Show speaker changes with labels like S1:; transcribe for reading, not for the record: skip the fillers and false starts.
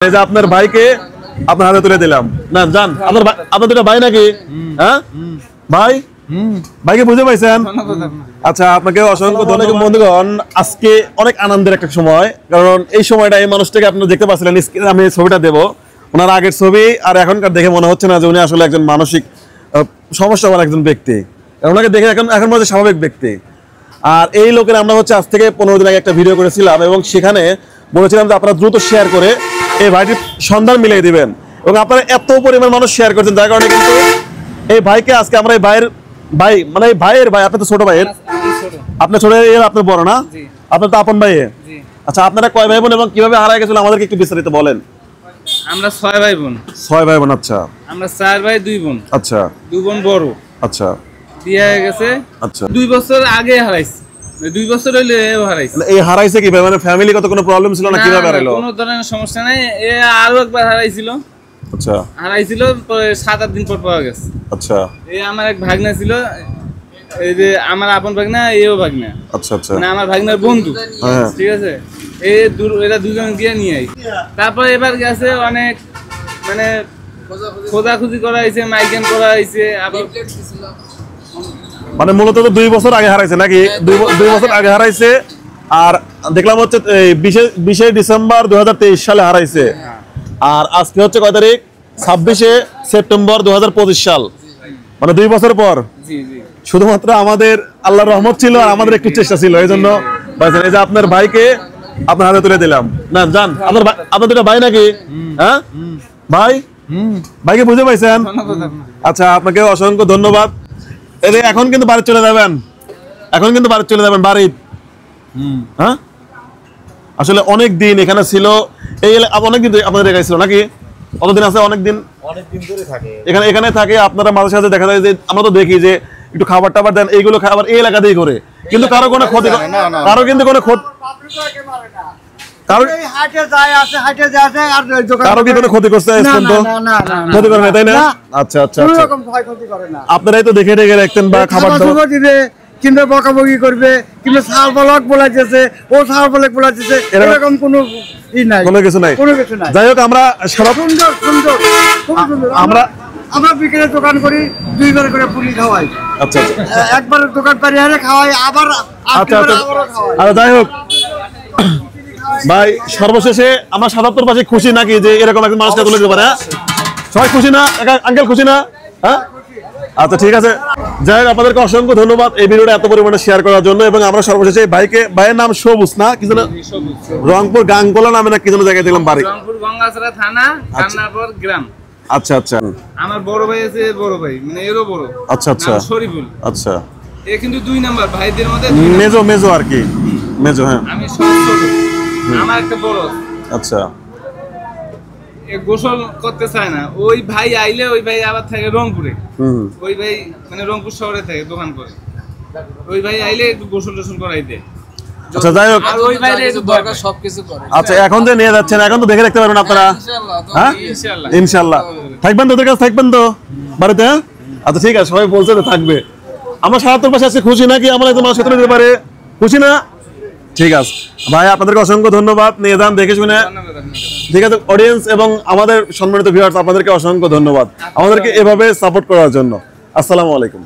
S1: এই যে আপনার ভাইকে আপনার হাতে তুলে দিলাম। না জান, আপনার দুটো ভাই নাকি? হ্যাঁ ভাই, ভাইকে বুঝে পাইছেন? আচ্ছা, আপনাকে অসংখ্য ধন্যবাদ। বন্ধুগণ, আজকে অনেক আনন্দের একটা সময়, কারণ এই সময়টা এই মানুষটাকে আপনারা দেখতে পাচ্ছিলেন স্ক্রিনে। আমি ছবিটা দেবো, ওনার আগের ছবি আর এখনকার দেখে মনে হচ্ছে না যে উনি আসলে একজন মানসিক সমস্যাবান একজন ব্যক্তি। ওনাকে দেখে এখন মনে হচ্ছে স্বাভাবিক ব্যক্তি। আর এই লোকের আমরা হচ্ছে আজ থেকে 15 দিন আগে একটা ভিডিও করেছিলাম এবং সেখানে বলেছিলাম যে আপনারা দ্রুত শেয়ার করে এই ভাইটির সন্ধান মিলিয়ে দিবেন, এবং আপনারা এত পরিমাণ মানুষ শেয়ার করছেন, যার কারণে কিন্তু এই ভাইকে আজকে আমরা এই ভাইয়ের ভাই, মানে এই ভাইয়ের ভাই, আপনার তো ছোট ভাইয়ের, আপনার ছোট এর আপনার বড় না, আপনার তো আপন ভাই। আচ্ছা, আপনারা কয় ভাই বোন এবং কিভাবে হারায় গেছিল আমাদেরকে একটু বিস্তারিত বলেন।
S2: আমরা 6 ভাই বোন।
S1: 6 ভাই বোন। আচ্ছা,
S2: আমরা 4 ভাই 2 বোন।
S1: আচ্ছা,
S2: 2 বোন বড়।
S1: আচ্ছা,
S2: বিয়ে হয়ে গেছে। আচ্ছা, 2 বছর আগে হারাইছে। 2 বছর হইলে হারাইছে।
S1: এই হারাইছে কিভাবে? মানে ফ্যামিলিগত কোনো প্রবলেম ছিল না, কিভাবে হারাইলো?
S2: কোনো ধরনের সমস্যা নাই। এ আরো একবার হারাইছিল।
S1: আচ্ছা,
S2: হারাইছিল, পরে 7-8 দিন পর পাওয়া গেছে।
S1: আচ্ছা,
S2: এই আমার এক ভাগনা ছিল, এই যে আমার আপন ভাগনা, এও ভাগনা।
S1: আচ্ছা, আচ্ছা,
S2: মানে আমার ভাগনার বন্ধু। ঠিক আছে, এরা দুজন গিয়ে নিয়ে আই। তারপর এবার গেছে অনেক, মানে খোঁজাখুঁজি করা হয়েছে, মাইগ্রেন করা হয়েছে।
S1: মানে মূলত তো 2 বছর আগে হারাইছে নাকি? 2 বছর আগে হারাইছে। আর দেখলাম হচ্ছে 20 ডিসেম্বর 2023 সালে হারাইছে। আর আজকে হচ্ছে কয় তারিখ? 26 সেপ্টেম্বর 2025 সাল, মানে 2 বছর পর। শুধুমাত্র আমাদের আল্লাহর রহমত ছিল আর আমাদের একটু চেষ্টা ছিল, এই জন্য এই যে আপনার ভাইকে আপনার হাতে তুলে দিলাম। না জান, আপনার দুটো ভাই নাকি? হ্যাঁ ভাই, ভাইকে বুঝে পাইছেন? আচ্ছা, আপনাকে অসংখ্য ধন্যবাদ। এখন কিন্তু বাড়ি চলে যাবেন, বাড়ি। হ্যাঁ, আসলে অনেক দিন এখানে ছিল, এই অনেকদিন আপনাদের এখানে ছিল নাকি? কতদিন আছে? অনেকদিন ধরে থাকে এখানে থাকে। আপনারা মাঝে সাথে দেখা যায় যে আমরা তো দেখি যে একটু খাবার টাবার দেন, এইগুলো খাবার এই এলাকাতেই করে, কিন্তু কারো কোনো ক্ষতি, কারো কিন্তু কোনো ক্ষতি, কারো কি কোনো ক্ষতি করছে? ক্ষতি করে না, তাই না? আচ্ছা, আচ্ছা, আপনারাই তো দেখে দেখে রাখতেন বা খাবার দিবে,
S3: কিংবা বকাবকি করবে, কিংবা সাল বলক বলাইতেছে, ও সাল বলক বলাইতেছে, এরকম কোনো কিছু নাই।
S1: যাই হোক, আমরা
S3: সুন্দর সুন্দর আমরা বিকেলে দোকান করি, 2 বার করে পুলি খাওয়াই।
S1: আচ্ছা,
S3: একবার দোকান পারিয়ে খাওয়াই, আবার।
S1: আচ্ছা, আচ্ছা, যাই হোক ভাই, সর্বশেষে আমার 77 খুশি নাকি যে এরকম একজন মানুষকে তুলে দিতে পারে? সবাই খুশি না? আঙ্কেল খুশি না? হ্যাঁ, আচ্ছা, ঠিক আছে। যাই হোক, আপনাদেরকে অসংখ্য ধন্যবাদ এই ভিডিওটা এত পরিমাণে শেয়ার করার জন্য। এবং আমরা সর্বশেষে ভাইয়ের নাম সবুজ না কি যেন, রংপুর গাঙ্গোলা নামে না কি যেন জায়গায় দেখলাম বাড়ি,
S2: রংপুর গঙ্গাছড়া থানা, কান্নারপুর গ্রাম।
S1: আচ্ছা, আচ্ছা,
S2: আমার বড় ভাই আছে, বড় ভাই মানে এরও বড়।
S1: আচ্ছা, আচ্ছা,
S2: শরীফুল।
S1: আচ্ছা,
S2: এ কিন্তু 2 নাম্বার ভাইদের মধ্যে
S1: মেজো আর কি, মেজো। হ্যাঁ,
S2: আমি ছোট, আমার একটা বড়।
S1: আচ্ছা,
S2: গোসল করতে চায় না, ওই ভাই আইলে ওই ভাই আবার থাকে রংপুরে। ওই ভাই মানে রংপুর শহরে থাকে, দোকান করে। ওই ভাই আইলে একটু গোসল টোসল করাই দেয়।
S1: আচ্ছা, যাই হোক,
S2: ওই ভাইরে একটু দরকার, সবকিছু করে।
S1: আচ্ছা, এখন যে নিয়ে যাচ্ছেন, এখন তো দেখে রাখতে পারবেন আপনারা। হ্যাঁ, ইনশাআল্লাহ থাকবেন তো, ওদের কাছে থাকবেন তো বাড়িতে? আচ্ছা, ঠিক আছে, সবাই বলছে তো থাকবে। আমার 77 আছে, খুশি নাকি? আমার একজন মানুষ ক্ষেত্রে দিতে পারে, খুশি না? ঠিক আছে ভাই, আপনাদেরকে অসংখ্য ধন্যবাদ। নিয়ে যান দেখে শুনে। ঠিক আছে অডিয়েন্স এবং আমাদের সম্মানিত ভিউয়ার্স, আপনাদেরকে অসংখ্য ধন্যবাদ আমাদেরকে এভাবে সাপোর্ট করার জন্য। আসসালামু আলাইকুম।